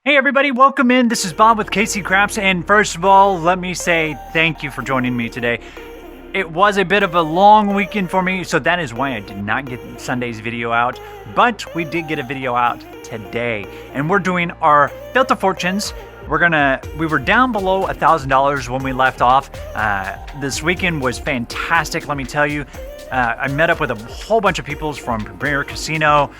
Hey everybody, welcome in. This is Bob with KC Craps, and first of all, let me say thank you for joining me today. It was a bit of a long weekend for me, so that is why I did not get Sunday's video out, but we did get a video out today, and we're doing our Delta Fortunes. We were down below $1,000 when we left off. This weekend was fantastic, let me tell you. I met up with a whole bunch of people from Premier Casino,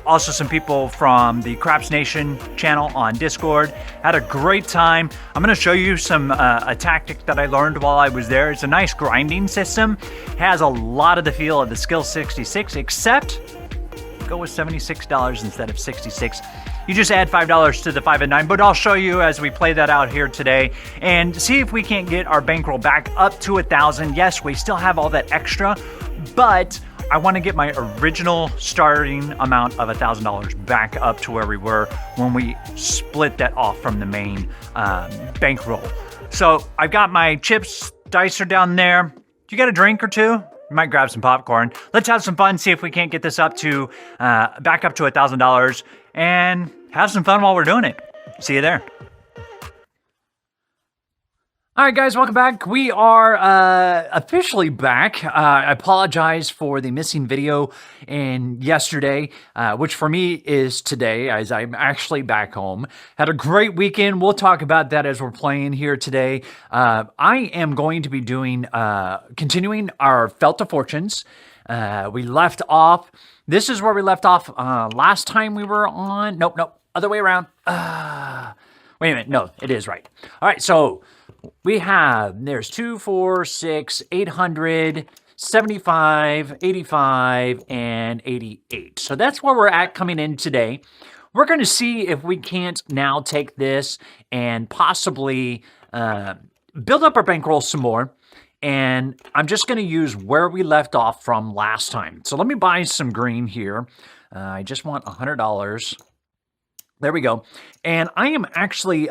also some people from the Craps Nation channel on Discord. Had a great time. I'm going to show you a tactic that I learned while I was there. It's a nice grinding system. Has a lot of the feel of the Skill 66, except go with $76 instead of $66. You just add $5 to the 5 and 9, but I'll show you as we play that out here today and see if we can't get our bankroll back up to 1,000. Yes, we still have all that extra, but I want to get my original starting amount of $1,000 back up to where we were when we split that off from the main bankroll. So I've got my chips, dice are down there. You got a drink or two? You might grab some popcorn. Let's have some fun, see if we can't get this up to back up to $1,000 and have some fun while we're doing it. See you there. All right, guys, welcome back. We are officially back. I apologize for the missing video in yesterday, which for me is today, as I'm actually back home. Had a great weekend. We'll talk about that as we're playing here today. I am going to be doing, continuing our Delta Fortunes. We left off. This is where we left off last time we were on. Nope, other way around. Wait a minute. No, it is right. All right, so we have, there's 2, 4, 6, 800, 75, 85, and 88. So that's where we're at coming in today. We're going to see if we can't now take this and possibly build up our bankroll some more. And I'm just going to use where we left off from last time. So let me buy some green here. I just want $100. There we go. And I am actually...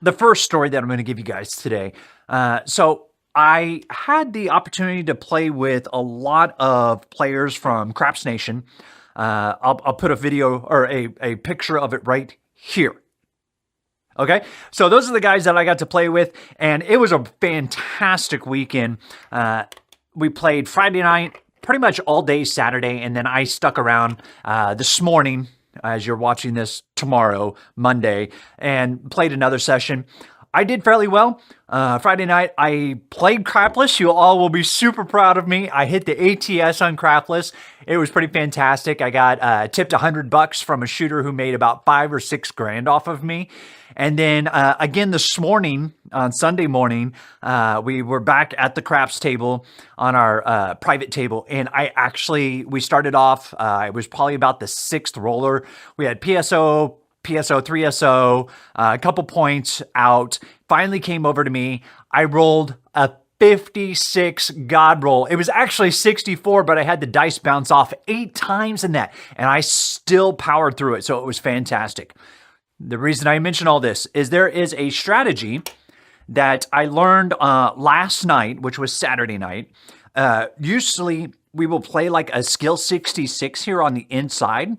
the first story that I'm going to give you guys today. So I had the opportunity to play with a lot of players from Craps Nation. I'll put a video or a picture of it right here. Okay, so those are the guys that I got to play with, and it was a fantastic weekend. We played Friday night, pretty much all day Saturday, and then I stuck around this morning, as you're watching this tomorrow, Monday, and played another session. I did fairly well. Friday night, I played Crapless. You all will be super proud of me. I hit the ATS on Crapless. It was pretty fantastic. I got tipped $100 from a shooter who made about 5 or 6 grand off of me. And then again this morning, on Sunday morning, we were back at the craps table on our private table. And we started off, it was probably about the 6th roller. We had PSO, 3SO, a couple points out. Finally came over to me. I rolled a 56 God roll. It was actually 64, but I had the dice bounce off 8 times in that. And I still powered through it. So it was fantastic. The reason I mention all this is there is a strategy that I learned last night, which was Saturday night. Usually we will play like a skill 66 here on the inside.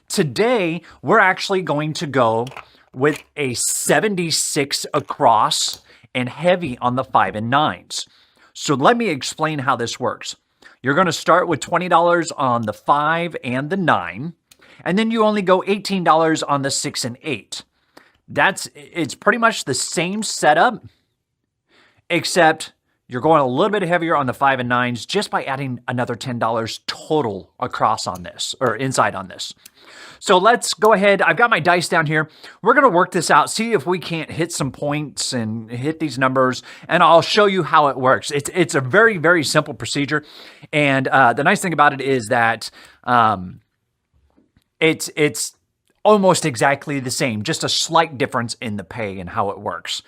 Today, we're actually going to go with a 76 across and heavy on the 5 and 9s. So let me explain how this works. You're going to start with $20 on the 5 and the 9. And then you only go $18 on the 6 and 8. It's pretty much the same setup, except you're going a little bit heavier on the 5 and 9s just by adding another $10 total across on this, or inside on this. So let's go ahead. I've got my dice down here. We're going to work this out, see if we can't hit some points and hit these numbers, and I'll show you how it works. It's a very, very simple procedure, and the nice thing about it is that it's almost exactly the same, just a slight difference in the pay and how it works.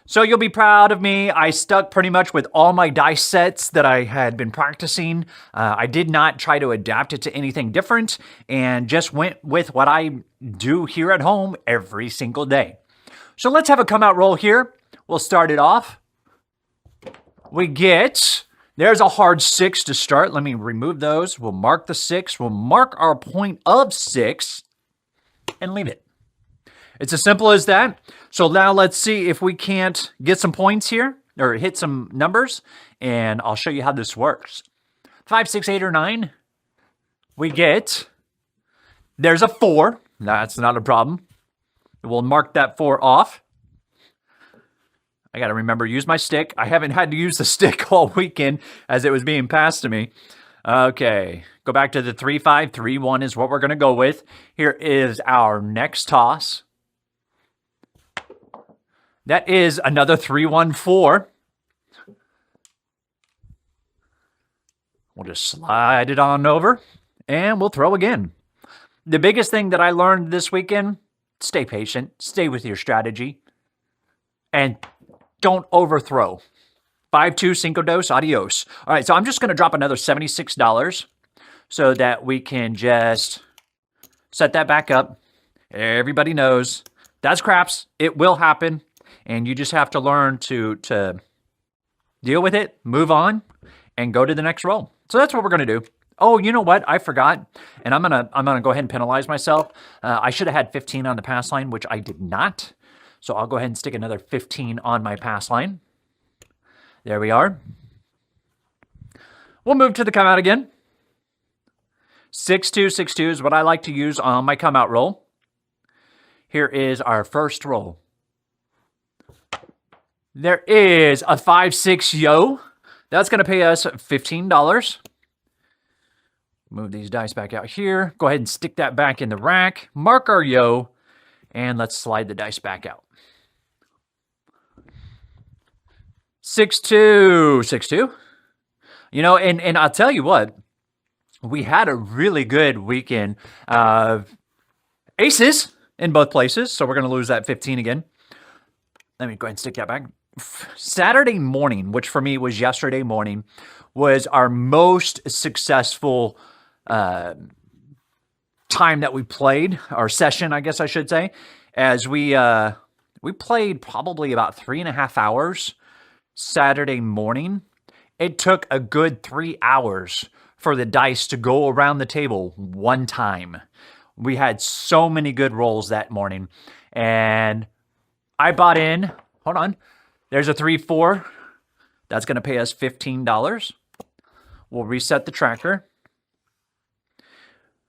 So you'll be proud of me. I stuck pretty much with all my dice sets that I had been practicing. I did not try to adapt it to anything different and just went with what I do here at home every single day. So let's have a come out roll here. We'll start it off. There's a hard 6 to start. Let me remove those. We'll mark the 6. We'll mark our point of 6 and leave it. It's as simple as that. So now let's see if we can't get some points here or hit some numbers, and I'll show you how this works. 5, 6, 8, or 9. We get, there's a 4. That's not a problem. We'll mark that 4 off. I got to remember to use my stick. I haven't had to use the stick all weekend as it was being passed to me. Okay, go back to the 3, 5, 3, 1 is what we're going to go with. Here is our next toss. That is another 3, 1, 4. We'll just slide it on over, and we'll throw again. The biggest thing that I learned this weekend, stay patient, stay with your strategy, and don't overthrow. 5-2, Cinco Dos, adios. All right, so I'm just going to drop another $76 so that we can just set that back up. Everybody knows that's craps. It will happen, and you just have to learn to deal with it, move on, and go to the next roll. So that's what we're going to do. Oh, you know what? I forgot, and I'm gonna go ahead and penalize myself. I should have had 15 on the pass line, which I did not. So I'll go ahead and stick another 15 on my pass line. There we are. We'll move to the come out again. 6-2, 6-2 is what I like to use on my come out roll. Here is our first roll. There is a 5-6 yo. That's going to pay us $15. Move these dice back out here. Go ahead and stick that back in the rack. Mark our yo. And let's slide the dice back out. 6-2, 6-2. You know, and I'll tell you what. We had a really good weekend of aces in both places. So we're going to lose that 15 again. Let me go ahead and stick that back. Saturday morning, which for me was yesterday morning, was our most successful time that we played, our session, I guess I should say, as we played probably about 3.5 hours Saturday morning. It took a good 3 hours for the dice to go around the table one time. We had so many good rolls that morning, and I bought in, hold on, there's a 3-4. That's going to pay us $15. We'll reset the tracker.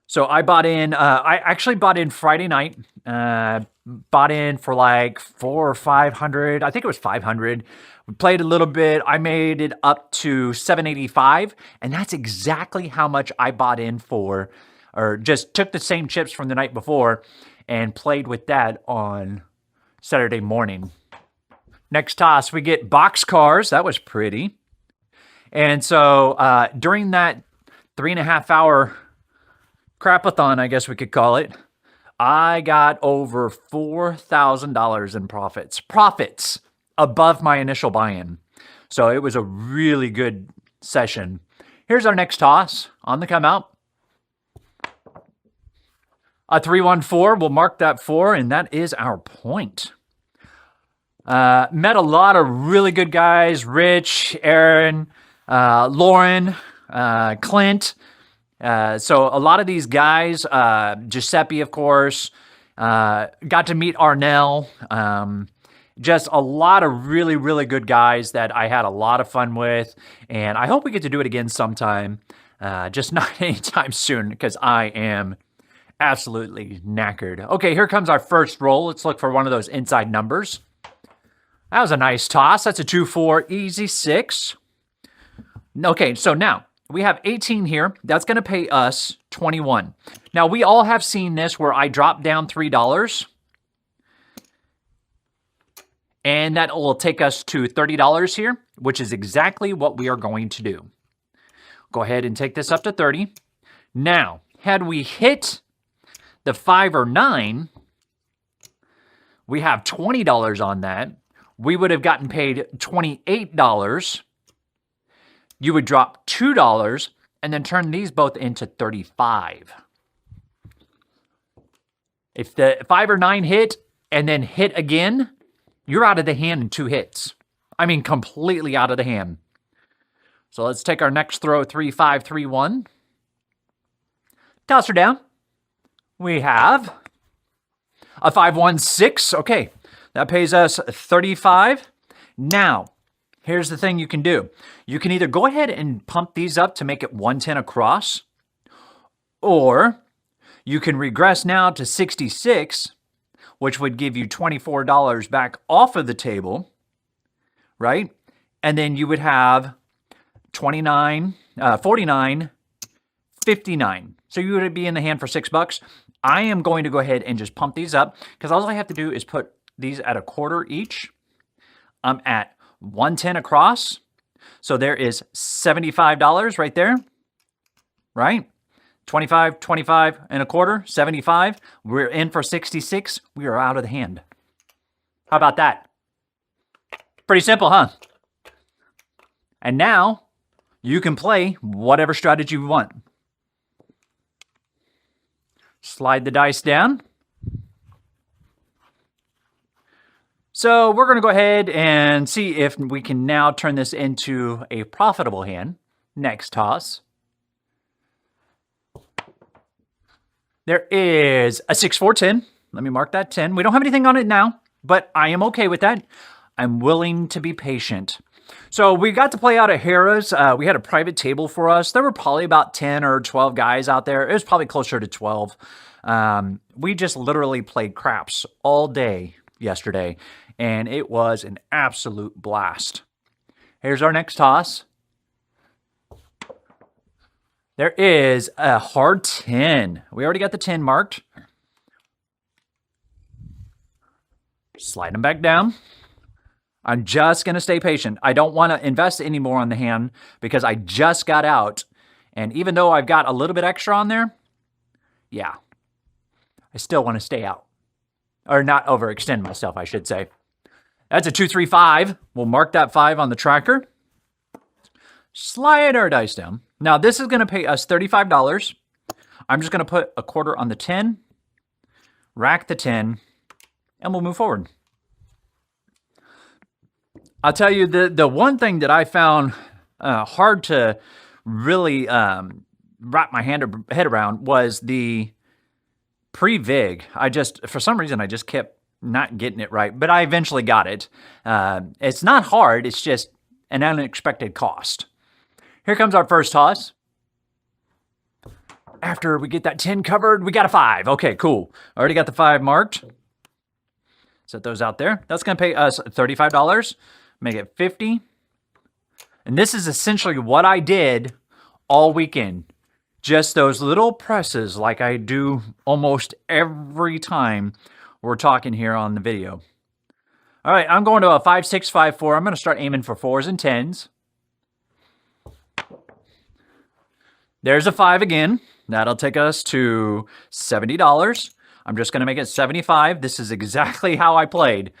So I bought in, I actually bought in Friday night, bought in for like 400 or 500. I think it was 500. We played a little bit. I made it up to 785, and that's exactly how much I bought in for, or just took the same chips from the night before and played with that on Saturday morning. Next toss, we get box cars. That was pretty. And so during that 3.5 hour crapathon, I guess we could call it, I got over $4,000 in profits. Profits above my initial buy-in. So it was a really good session. Here's our next toss on the come out. A 3-1-4. We'll mark that 4, and that is our point. Met a lot of really good guys. Rich, Aaron, Lauren, Clint. So a lot of these guys, Giuseppe, of course, got to meet Arnell. Just a lot of really, really good guys that I had a lot of fun with. And I hope we get to do it again sometime. Just not anytime soon, because I am absolutely knackered. Okay, here comes our first roll. Let's look for one of those inside numbers. That was a nice toss. That's a 2-4, easy 6. Okay, so now we have 18 here. That's going to pay us 21. Now, we all have seen this where I drop down $3. And that will take us to $30 here, which is exactly what we are going to do. Go ahead and take this up to 30. Now, had we hit the 5 or 9, we have $20 on that. We would have gotten paid $28. You would drop $2 and then turn these both into 35. If the 5 or 9 hit and then hit again, you're out of the hand in 2 hits. I mean, completely out of the hand. So let's take our next throw, 3-5, 3-1. Toss her down. We have A 516. Okay, that pays us 35. Now, here's the thing you can do. You can either go ahead and pump these up to make it 110 across, or you can regress now to 66, which would give you $24 back off of the table, right? And then you would have 29, 49, 59. So you would be in the hand for $6. I am going to go ahead and just pump these up because all I have to do is put these at a quarter each. I'm at 110 across. So there is $75 right there, right? 25, 25 and a quarter, 75. We're in for 66. We are out of the hand. How about that? Pretty simple, huh? And now you can play whatever strategy you want. Slide the dice down. So we're going to go ahead and see if we can now turn this into a profitable hand. Next toss. There is a 6, 4, 10. Let me mark that 10. We don't have anything on it now, but I am okay with that. I'm willing to be patient. So we got to play out at Harrah's. We had a private table for us. There were probably about 10 or 12 guys out there. It was probably closer to 12. We just literally played craps all day yesterday, and it was an absolute blast. Here's our next toss. There is a hard 10. We already got the 10 marked. Slide them back down. I'm just going to stay patient. I don't want to invest any more on the hand because I just got out. And even though I've got a little bit extra on there, yeah, I still want to stay out. Or not overextend myself, I should say. That's a 2, 3, 5. We'll mark that 5 on the tracker. Slide our dice down. Now, this is going to pay us $35. I'm just going to put a quarter on the 10, rack the 10, and we'll move forward. I'll tell you, the one thing that I found hard to really wrap my head around was the pre-vig. For some reason, I just kept not getting it right, but I eventually got it. It's not hard. It's just an unexpected cost. Here comes our first toss. After we get that 10 covered, we got a 5. Okay, cool. Already got the 5 marked. Set those out there. That's going to pay us $35. Make it 50. And this is essentially what I did all weekend. Just those little presses like I do almost every time we're talking here on the video. All right, I'm going to a 5, 6, 5, 4. I'm going to start aiming for 4s and 10s. There's a 5 again. That'll take us to $70. I'm just going to make it 75. This is exactly how I played.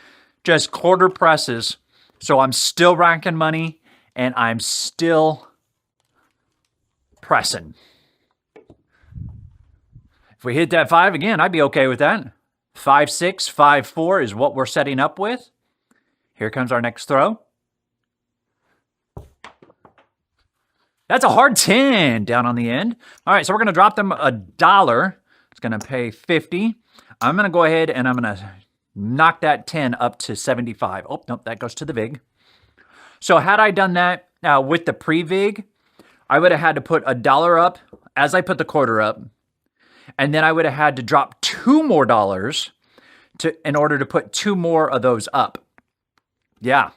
Just quarter presses. So I'm still racking money, and I'm still pressing. If we hit that 5 again, I'd be okay with that. 5, 6, 5, 4 is what we're setting up with. Here comes our next throw. That's a hard 10 down on the end. All right, so we're going to drop them $1. It's going to pay 50. I'm going to go ahead and I'm going to knock that 10 up to 75. Oh, nope, that goes to the VIG. So had I done that with the pre-VIG, I would have had to put $1 up as I put the quarter up. And then I would have had to drop $2 more in order to put 2 more of those up. Yeah.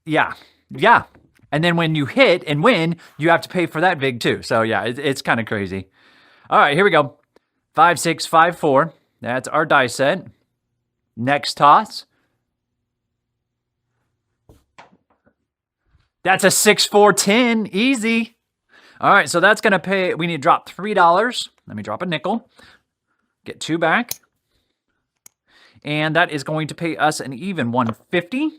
Yeah. And then when you hit and win, you have to pay for that VIG too. So yeah, it's kind of crazy. All right, here we go. 5, 6, 5, 4. That's our dice set. Next toss. That's a 6, 4, 10. Easy. All right, so that's going to pay. We need to drop $3. Let me drop a nickel. Get 2 back. And that is going to pay us an even $150.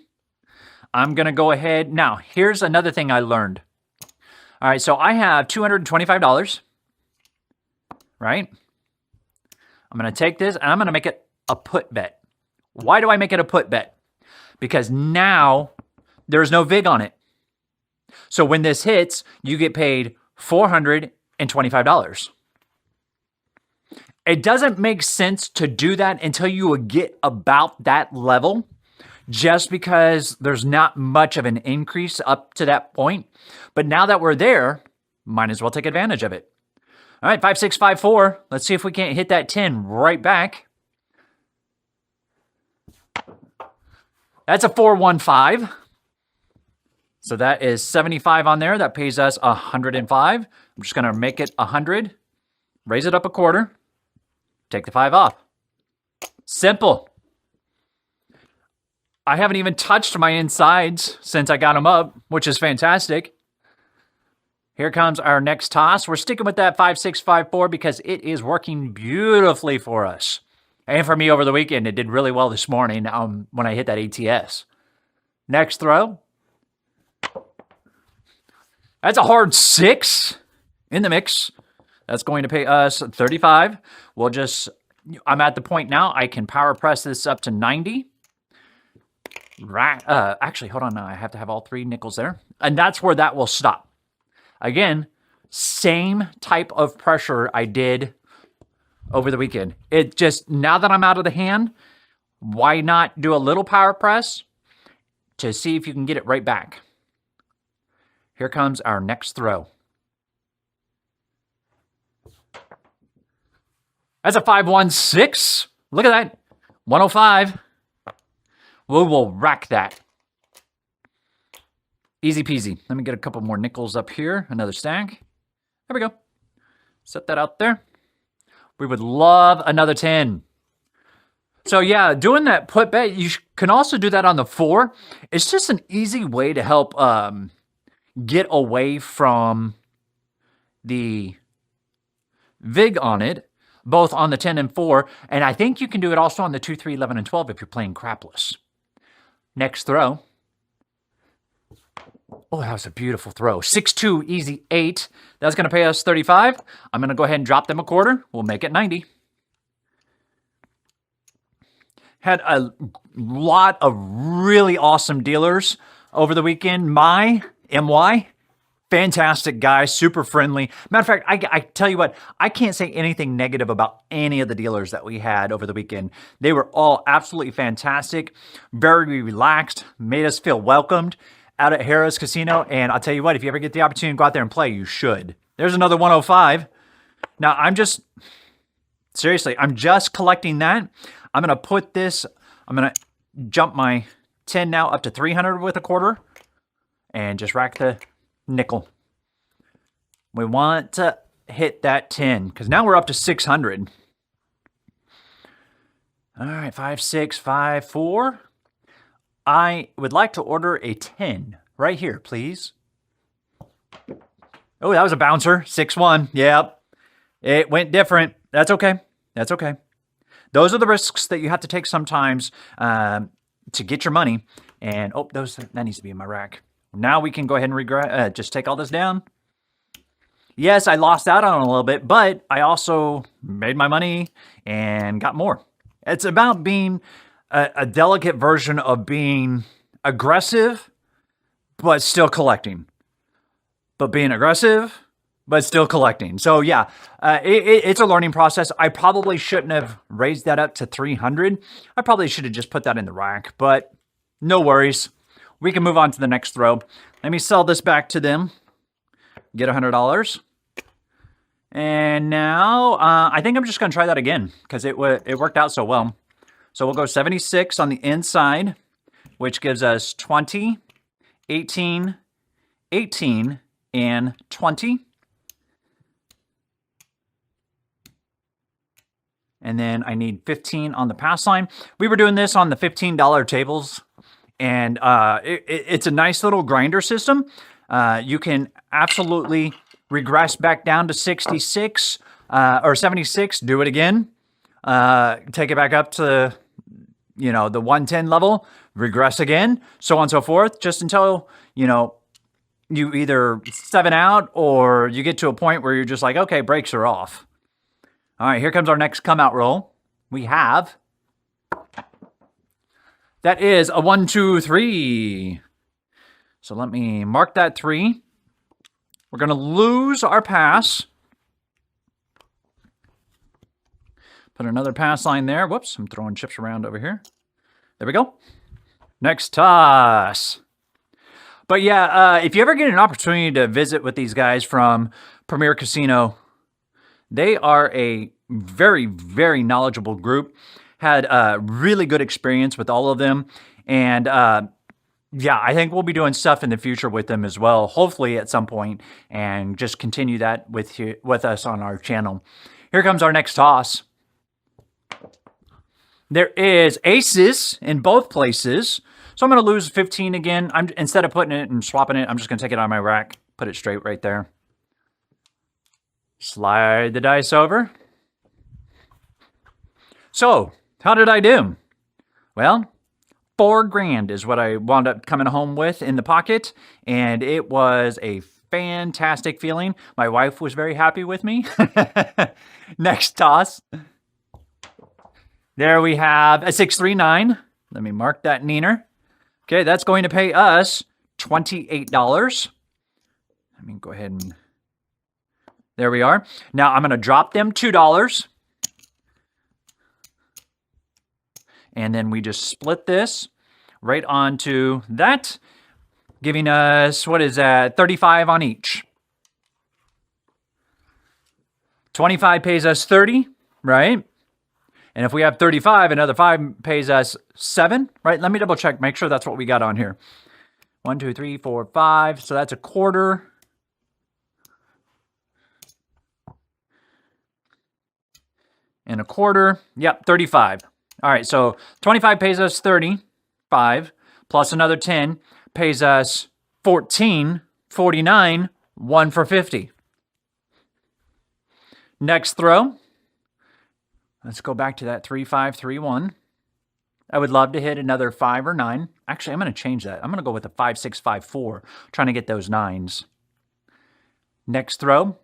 I'm going to go ahead. Now, here's another thing I learned. All right, so I have $225, right? I'm going to take this, and I'm going to make it a put bet. Why do I make it a put bet? Because now there's no VIG on it. So when this hits, you get paid $425. It doesn't make sense to do that until you get about that level, just because there's not much of an increase up to that point. But now that we're there, might as well take advantage of it. All right, 5, 6, 5, 4. Let's see if we can't hit that 10 right back. That's a 4, 1, 5. So that is 75 on there. That pays us 105. I'm just going to make it 100. Raise it up a quarter. Take the 5 off. Simple. I haven't even touched my insides since I got them up, which is fantastic. Here comes our next toss. We're sticking with that 5, 6, 5, 4 because it is working beautifully for us. And for me over the weekend, it did really well this morning when I hit that ATS. Next throw. That's a hard 6 in the mix. That's going to pay us 35. I'm at the point now I can power press this up to 90. Right. Actually, hold on now. I have to have all 3 nickels there. And that's where that will stop. Again, same type of pressure I did over the weekend. It just, now that I'm out of the hand, why not do a little power press to see if you can get it right back? Here comes our next throw. That's a 516. Look at that. 105. We will rack that. Easy peasy. Let me get a couple more nickels up here. Another stack. There we go. Set that out there. We would love another 10. So yeah, doing that put bet, you can also do that on the 4. It's just an easy way to help get away from the vig on it, both on the 10 and 4. And I think you can do it also on the 2, 3, 11, and 12 if you're playing crapless. Next throw. Oh, that was a beautiful throw. 6-2, easy 8. That's going to pay us 35. I'm going to go ahead and drop them a quarter. We'll make it 90. Had a lot of really awesome dealers over the weekend. MY, fantastic guy, super friendly. Matter of fact, I tell you what, I can't say anything negative about any of the dealers that we had over the weekend. They were all absolutely fantastic, very relaxed, made us feel welcomed out at Harrah's Casino. And I'll tell you what, if you ever get the opportunity to go out there and play, you should. There's another 105. Now, I'm just collecting that. I'm going to put this, I'm going to jump my 10 now up to 300 with a quarter and just rack the nickel. We want to hit that 10 because now we're up to 600. All right, 5, 6, 5, 4. I would like to order a 10 right here, please. Oh, that was a bouncer. 6-1. Yep. It went different. That's okay. That's okay. Those are the risks that you have to take sometimes to get your money. And, oh, that needs to be in my rack. Now we can go ahead and just take all this down. Yes, I lost out on it a little bit, but I also made my money and got more. It's about being a delicate version of being aggressive, but still collecting. But being aggressive, but still collecting. So yeah, it's a learning process. I probably shouldn't have raised that up to 300. I probably should have just put that in the rack, but no worries. We can move on to the next throw. Let me sell this back to them. Get $100. And now I think I'm just going to try that again because it worked out so well. So we'll go 76 on the inside, which gives us 20, 18, 18, and 20. And then I need 15 on the pass line. We were doing this on the $15 tables, and it's a nice little grinder system. You can absolutely regress back down to 66 or 76, do it again. Take it back up to, the 110 level, regress again, so on and so forth, just until, you either 7 out or you get to a point where you're just like, okay, brakes are off. All right, here comes our next come out roll. We have, that is a 1, 2, 3. So let me mark that 3. We're going to lose our pass. Put another pass line there. Whoops, I'm throwing chips around over here. There we go. Next toss. But yeah, if you ever get an opportunity to visit with these guys from Premier Casino, they are a very, very knowledgeable group. Had a really good experience with all of them. And yeah, I think we'll be doing stuff in the future with them as well, hopefully at some point, and just continue that with us on our channel. Here comes our next toss. There is aces in both places. So I'm going to lose 15 again. Instead of putting it and swapping it, I'm just going to take it out of my rack, put it straight right there. Slide the dice over. So, how did I do? Well, $4 grand is what I wound up coming home with in the pocket, and it was a fantastic feeling. My wife was very happy with me. Next toss. There we have a 639. Let me mark that neener. Okay, that's going to pay us $28. Let me go ahead and... There we are. Now I'm going to drop them $2. And then we just split this right onto that, giving us, what is that, 35 on each. 25 pays us 30, right? And if we have 35, another 5 pays us 7, right? Let me double check, make sure that's what we got on here. 1, 2, 3, 4, 5. So that's a quarter. And a quarter. Yep, 35. All right, so 25 pays us 35, plus another 10 pays us 14, 49, 1 for 50. Next throw. Let's go back to that 3, 5, 3, 1. I would love to hit another 5 or 9. Actually, I'm going to change that. I'm going to go with a 5, 6, 5, 4, trying to get those 9s. Next throw.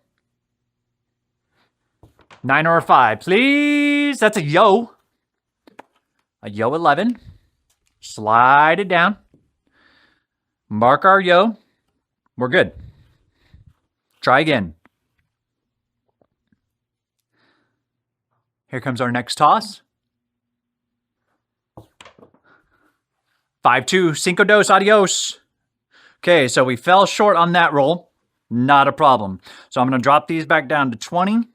9 or a 5, please. That's a yo. A yo 11. Slide it down. Mark our yo. We're good. Try again. Here comes our next toss. 5-2, cinco dos, adios. Okay, so we fell short on that roll. Not a problem. So I'm going to drop these back down to 20.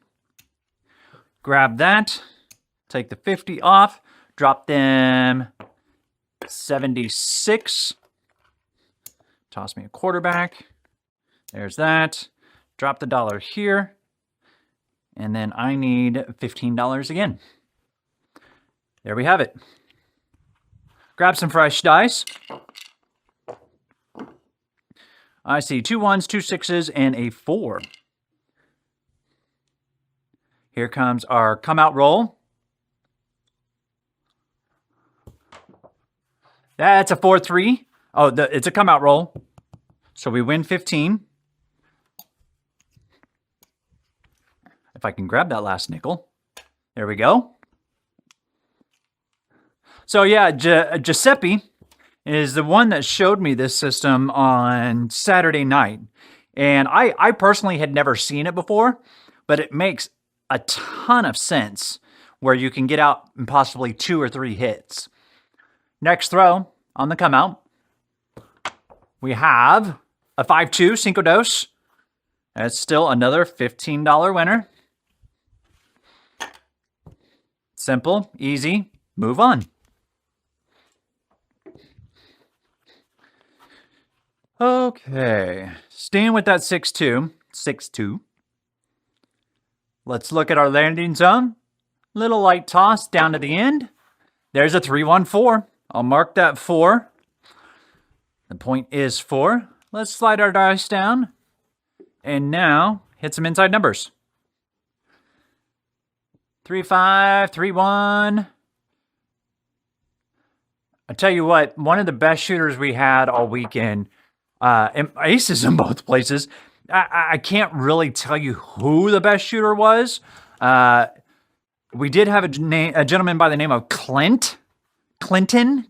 Grab that. Take the 50 off. Drop them 76. Toss me a quarterback. There's that. Drop the dollar here. And then I need $15 again. There we have it. Grab some fresh dice. I see 2 1s, 2 6s, and a 4. Here comes our come out roll. That's a 4-3. Oh, it's a come out roll. So we win 15. If I can grab that last nickel. There we go. So yeah, Giuseppe is the one that showed me this system on Saturday night. And I personally had never seen it before, but it makes a ton of sense where you can get out in possibly 2 or 3 hits. Next throw on the come out. We have a 5-2 cinco dos. That's still another $15 winner. Simple, easy, move on. Okay, staying with that 6-2, 6-2. Let's look at our landing zone. Little light toss down to the end. There's a 3-1-4. I'll mark that 4. The point is 4. Let's slide our dice down. And now, hit some inside numbers. 3-5, 3-1. I tell you what, one of the best shooters we had all weekend, and aces in both places. I can't really tell you who the best shooter was. We did have a gentleman by the name of Clint, who,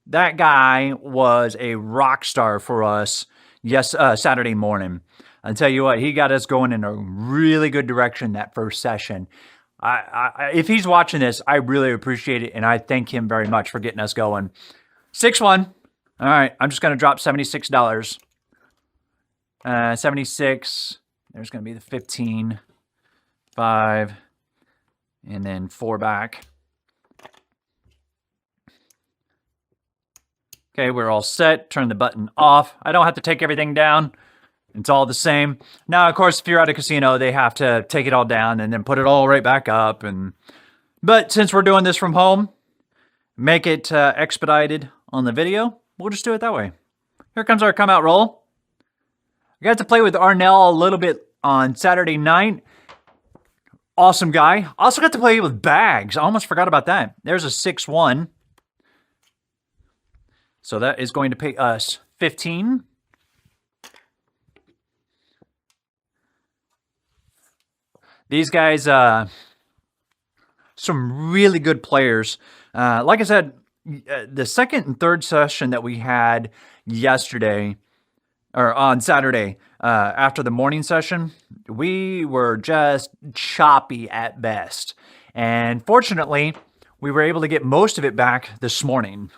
that guy was a rock star for us. Yes, Saturday morning. I'll tell you what, he got us going in a really good direction that first session. If he's watching this, I really appreciate it, and I thank him very much for getting us going. 6-1. All right, I'm just going to drop $76. 76. There's going to be the 15, 5, and then 4 back. Okay, we're all set. Turn the button off. I don't have to take everything down. It's all the same. Now, of course, if you're at a casino, they have to take it all down and then put it all right back up. But since we're doing this from home, make it expedited on the video, we'll just do it that way. Here comes our come out roll. I got to play with Arnell a little bit on Saturday night. Awesome guy. Also got to play with Bags. I almost forgot about that. There's a 6-1. So that is going to pay us 15. These guys, some really good players. Like I said, the second and third session that we had yesterday, or on Saturday, after the morning session, we were just choppy at best. And fortunately, we were able to get most of it back this morning,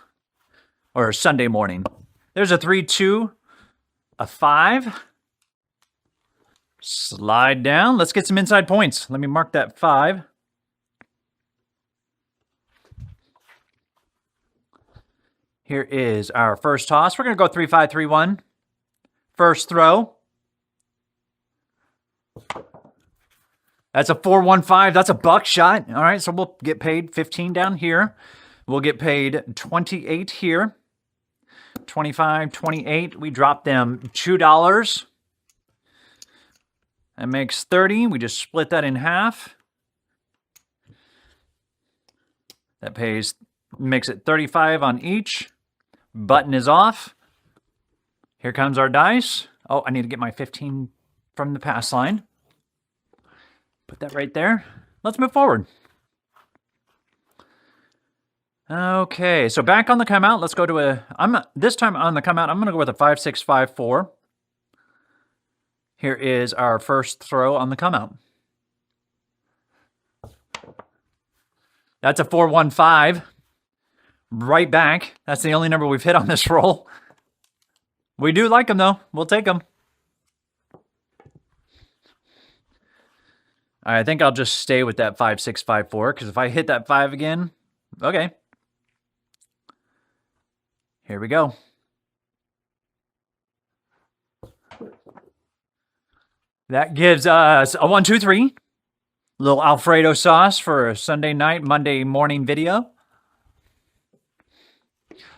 or Sunday morning. There's a 3-2, a 5. Slide down. Let's get some inside points. Let me mark that 5. Here is our first toss. We're going to go 3-5, 3-1. First throw. That's a 4-1-5. That's a buckshot. All right, so we'll get paid 15 down here. We'll get paid 28 here. 25, 28. We drop them $2. That makes 30. We just split that in half. That makes it 35 on each. Button is off. Here comes our dice. Oh, I need to get my 15 from the pass line. Put that right there. Let's move forward. Okay, so back on the come out. Let's go to this time on the come out, I'm going to go with a 5-6-5-4. Here is our first throw on the come out. That's a 4-1-5. Right back. That's the only number we've hit on this roll. We do like them, though. We'll take them. I think I'll just stay with that 5-6-5-4, because if I hit that 5 again, okay. Here we go. That gives us a 1-2-3. Little Alfredo sauce for a Sunday night, Monday morning video.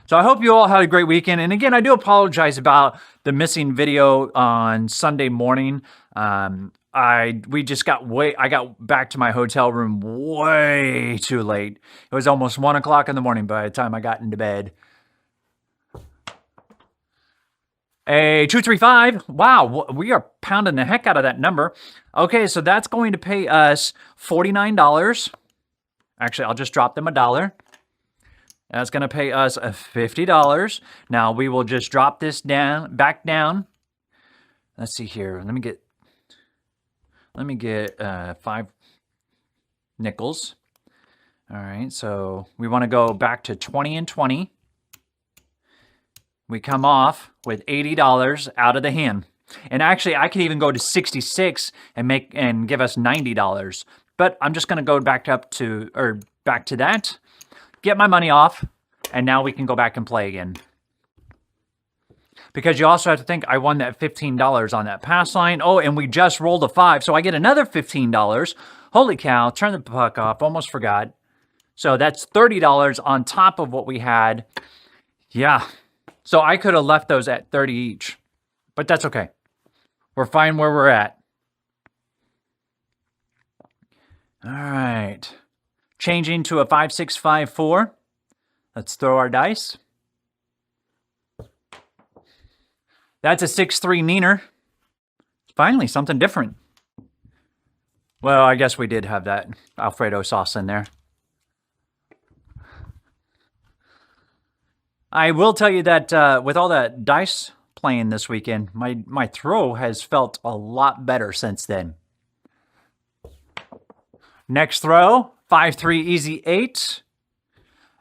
So I hope you all had a great weekend. And again, I do apologize about the missing video on Sunday morning. I got back to my hotel room way too late. It was almost 1 o'clock in the morning by the time I got into bed. A 2-3-5. Wow, we are pounding the heck out of that number. Okay, so that's going to pay us $49. Actually, I'll just drop them $1. That's going to pay us $50. Now we will just drop this back down. Let's see here. Let me get 5 nickels. All right, so we want to go back to 20 and 20. We come off with $80 out of the hand. And actually, I could even go to 66 and give us $90. But I'm just going to go back to that, get my money off, and now we can go back and play again. Because you also have to think I won that $15 on that pass line. Oh, and we just rolled a 5, so I get another $15. Holy cow, turn the puck off, almost forgot. So that's $30 on top of what we had. Yeah. So I could have left those at 30 each, but that's okay. We're fine where we're at. All right. Changing to a 5-6-5-4. Let's throw our dice. That's a 6-3 neener. Finally, something different. Well, I guess we did have that Alfredo sauce in there. I will tell you that with all that dice playing this weekend. My throw has felt a lot better since then. Next throw, 5-3 easy 8.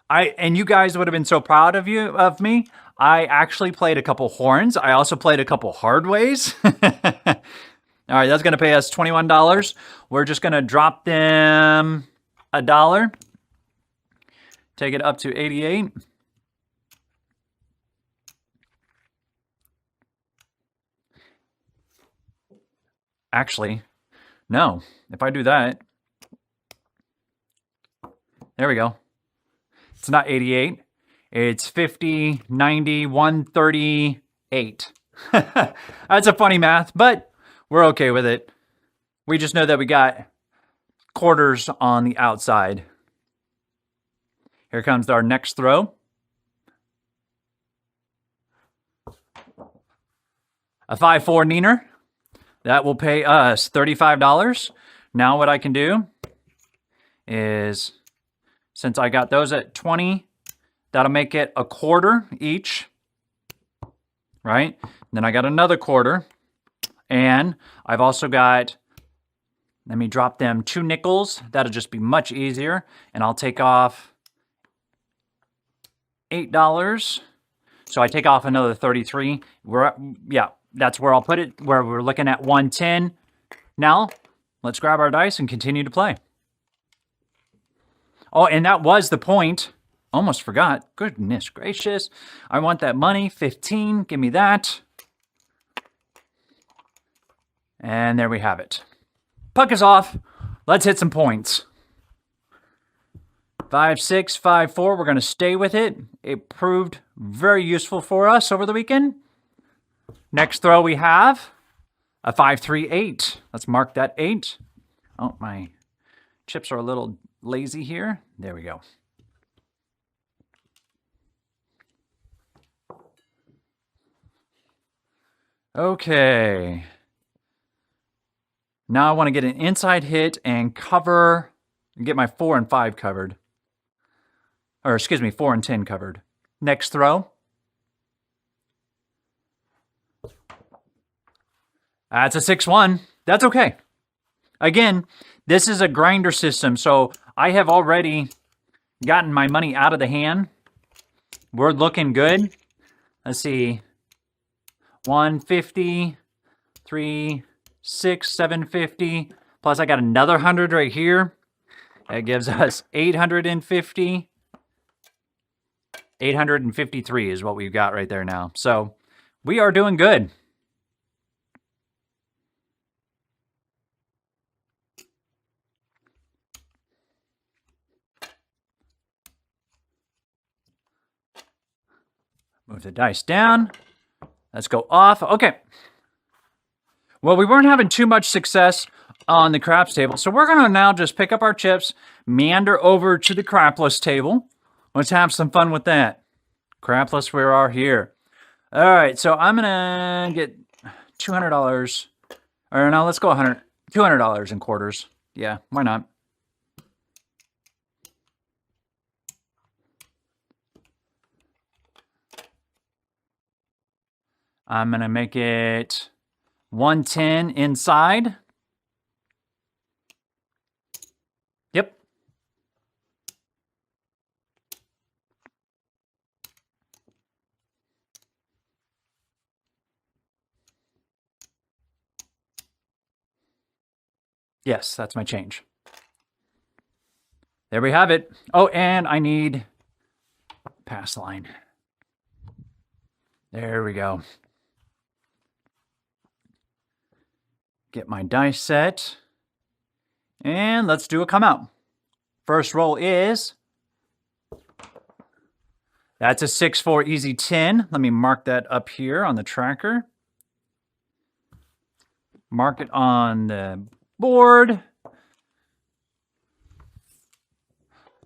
And you guys would have been so proud of me. I actually played a couple horns. I also played a couple hard ways. All right, that's going to pay us $21. We're just going to drop them $1. Take it up to 88. Actually, no. If I do that, there we go. It's not 88. It's 50, 90, 138. That's a funny math, but we're okay with it. We just know that we got quarters on the outside. Here comes our next throw. A 5-4 neener. That will pay us $35. Now what I can do is, since I got those at 20, that'll make it a quarter each, right? Then I got another quarter, and I've also got, let me drop them 2 nickels. That'll just be much easier, and I'll take off $8. So I take off another 33. Yeah, that's where I'll put it, where we're looking at 110. Now, let's grab our dice and continue to play. Oh, and that was the point. Almost forgot. Goodness gracious. I want that money. 15. Give me that. And there we have it. Puck is off. Let's hit some points. 5-6, 5-4. We're going to stay with it. It proved very useful for us over the weekend. Next throw we have a 5-3, 8. Let's mark that 8. Oh, my chips are a little lazy here. There we go. Okay. Now I want to get an inside hit and cover, and get my 4 and 5 covered. Or excuse me, 4 and 10 covered. Next throw. That's a 6-1. That's okay. Again, this is a grinder system, so I have already gotten my money out of the hand. We're looking good. Let's see. 150, 3, 6, 750. Plus I got another 100 right here. That gives us 850. 853 is what we've got right there now. So we are doing good. Move the dice down. Let's go off. Okay. Well, we weren't having too much success on the craps table, so we're going to now just pick up our chips, meander over to the crapless table. Let's have some fun with that. Crapless, we are here. All right, so I'm going to get $200. Or no, let's go $200 in quarters. Yeah, why not? I'm going to make it 110 inside. Yep. Yes, that's my change. There we have it. Oh, and I need pass line. There we go. Get my dice set. And let's do a come out. First roll is, that's a 6-4 easy 10. Let me mark that up here on the tracker. Mark it on the board.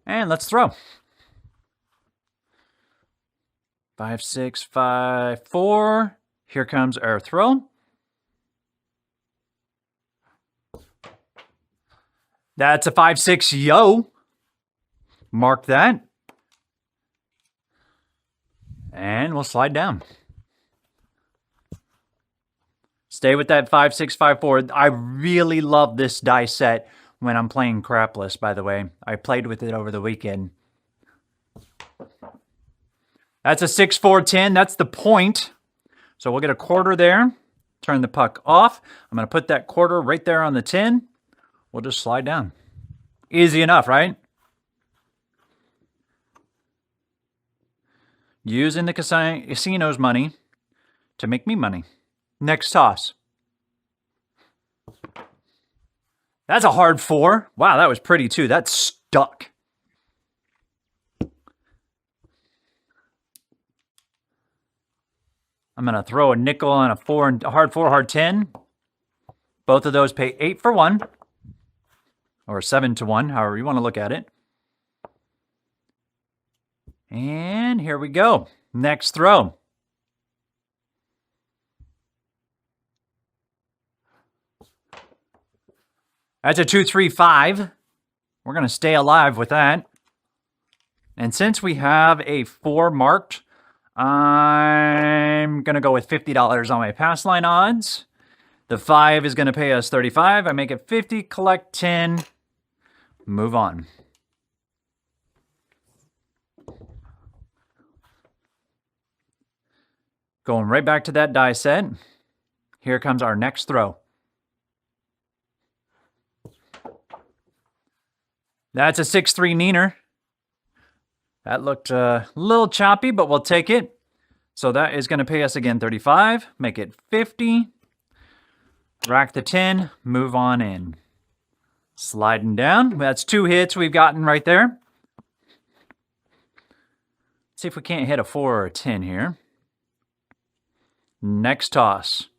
And let's throw. 5, 6, 5, 4. Here comes our throw. That's a 5-6 yo. Mark that. And we'll slide down. Stay with that 5, 6, 5, 4. I really love this die set when I'm playing crapless, by the way. I played with it over the weekend. That's a 6, 4, 10. That's the point. So we'll get a quarter there. Turn the puck off. I'm going to put that quarter right there on the 10. We'll just slide down. Easy enough, right? Using the casino's money to make me money. Next toss. That's a hard 4. Wow, that was pretty too. That's stuck. I'm going to throw a nickel on a 4 and a hard 4, hard 10. Both of those pay 8 for 1. Or 7 to 1, however you want to look at it. And here we go. Next throw. That's a 2, 3, 5. We're going to stay alive with that. And since we have a 4 marked, I'm going to go with $50 on my pass line odds. The 5 is going to pay us $35. I make it 50, collect 10, move on. Going right back to that die set. Here comes our next throw. That's a 6-3 neener. That looked a little choppy, but we'll take it. So that is going to pay us again 35. Make it 50. Rack the 10. Move on in. Sliding down. That's 2 hits we've gotten right there. See if we can't hit a 4 or a 10 here. Next toss.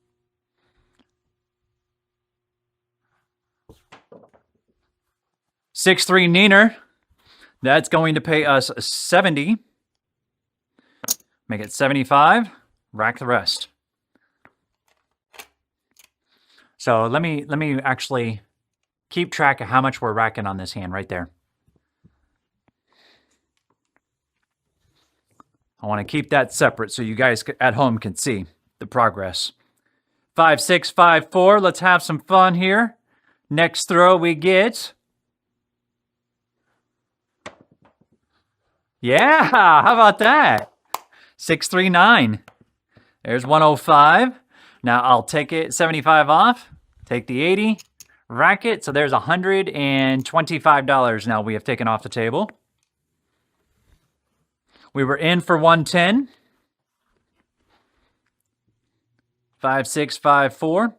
$6-3 neener. That's going to pay us 70. Make it 75. Rack the rest. So let me actually keep track of how much we're racking on this hand right there. I want to keep that separate so you guys at home can see the progress. 5, 6, 5, 4. Let's have some fun here. Next throw we get... Yeah, how about that? 6, 3, 9. There's 105. Now I'll take it 75 off. Take the 80. Rack it. So there's $125 now we have taken off the table. We were in for 110. 5, 6, 5, 4.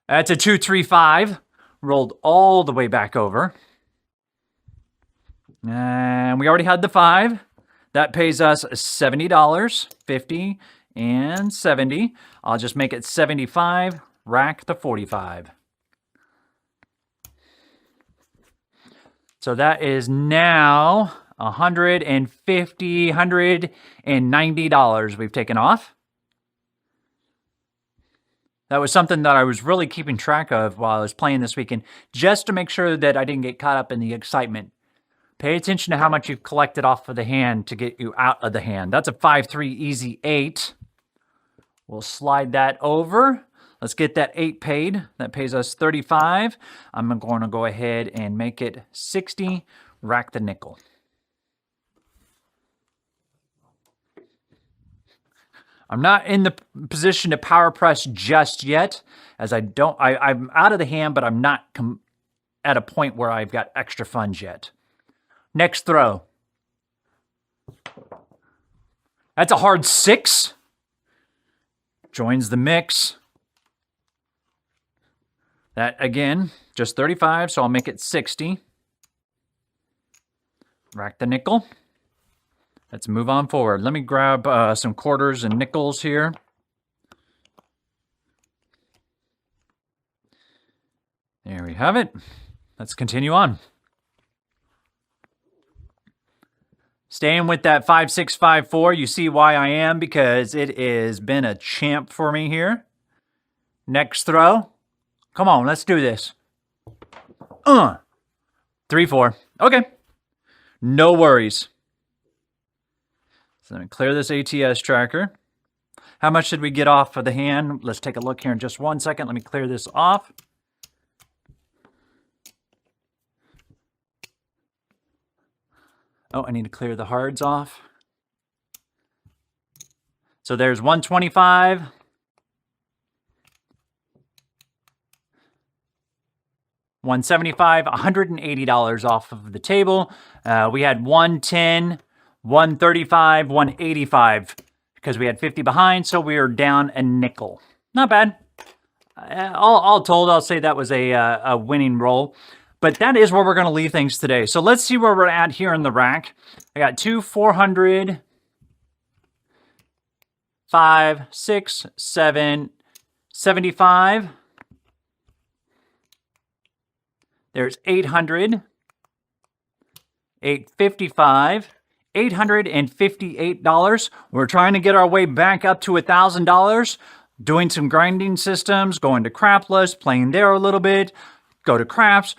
That's a 2, 3, 5. Rolled all the way back over. And we already had the 5. That pays us $70. 50 and 70. I'll just make it 75. Rack the 45. So that is now $150, $190 we've taken off. That was something that I was really keeping track of while I was playing this weekend, just to make sure that I didn't get caught up in the excitement. Pay attention to how much you've collected off of the hand to get you out of the hand. That's a 5-3 easy 8. We'll slide that over. Let's get that 8 paid. That pays us 35. I'm going to go ahead and make it 60. Rack the nickel. I'm not in the position to power press just yet, as I'm out of the hand, but I'm not at a point where I've got extra funds yet. Next throw. That's a hard 6. Joins the mix. That, again, just 35, so I'll make it 60. Rack the nickel. Let's move on forward. Let me grab some quarters and nickels here. There we have it. Let's continue on. Staying with that 5, 6, 5, 4. You see why I am, because it has been a champ for me here. Next throw. Come on, let's do this. 3, 4. Okay. No worries. So let me clear this ATS tracker. How much did we get off of the hand? Let's take a look here in just 1 second. Let me clear this off. Oh, I need to clear the hards off. So there's 125. $175, $180 off of the table. We had 110, 135, 185 because we had 50 behind, so we are down a nickel. Not bad. All told, I'll say that was a winning roll. But that is where we're going to leave things today. So let's see where we're at here in the rack. I got 2, 400, 5, 6, 7, 75. There's 800, 855, $858. We're trying to get our way back up to $1,000, doing some grinding systems, going to crapless, playing there a little bit, go to craps.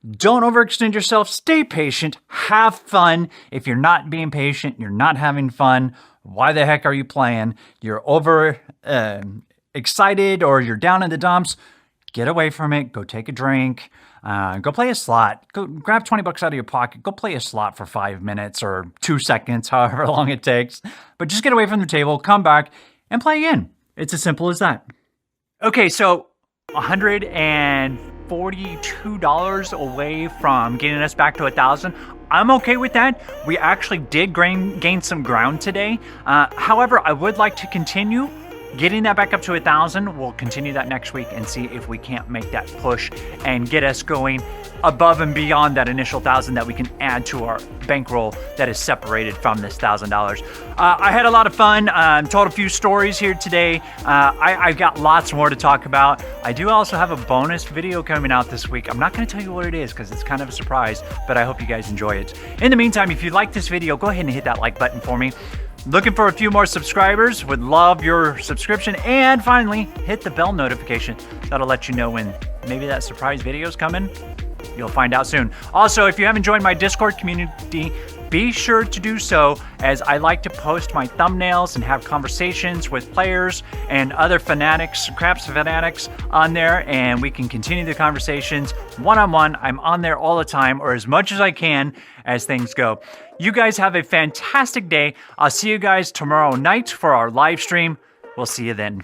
Don't overextend yourself. Stay patient. Have fun. If you're not being patient, you're not having fun, why the heck are you playing? You're over excited or you're down in the dumps. Get away from it. Go take a drink. Go play a slot. Go grab 20 bucks out of your pocket. Go play a slot for 5 minutes or 2 seconds, however long it takes. But just get away from the table, come back, and play again. It's as simple as that. Okay, so $142 away from getting us back to 1,000. I'm okay with that. We actually did gain some ground today. However, I would like to continue getting that back up to 1,000. We'll continue that next week and see if we can't make that push and get us going above and beyond that initial 1,000 that we can add to our bankroll that is separated from this $1,000. I had a lot of fun. Told a few stories here today. I've got lots more to talk about. I do also have a bonus video coming out this week. I'm not going to tell you what it is because it's kind of a surprise, but I hope you guys enjoy it. In the meantime, if you like this video, go ahead and hit that like button for me. Looking for a few more subscribers, would love your subscription, and finally hit the bell notification. That'll let you know when maybe that surprise video is coming. You'll find out soon. Also, if you haven't joined my Discord community, be sure to do so, as I like to post my thumbnails and have conversations with players and other fanatics, craps fanatics on there, and we can continue the conversations one-on-one. I'm on there all the time, or as much as I can as things go. You guys have a fantastic day. I'll see you guys tomorrow night for our live stream. We'll see you then.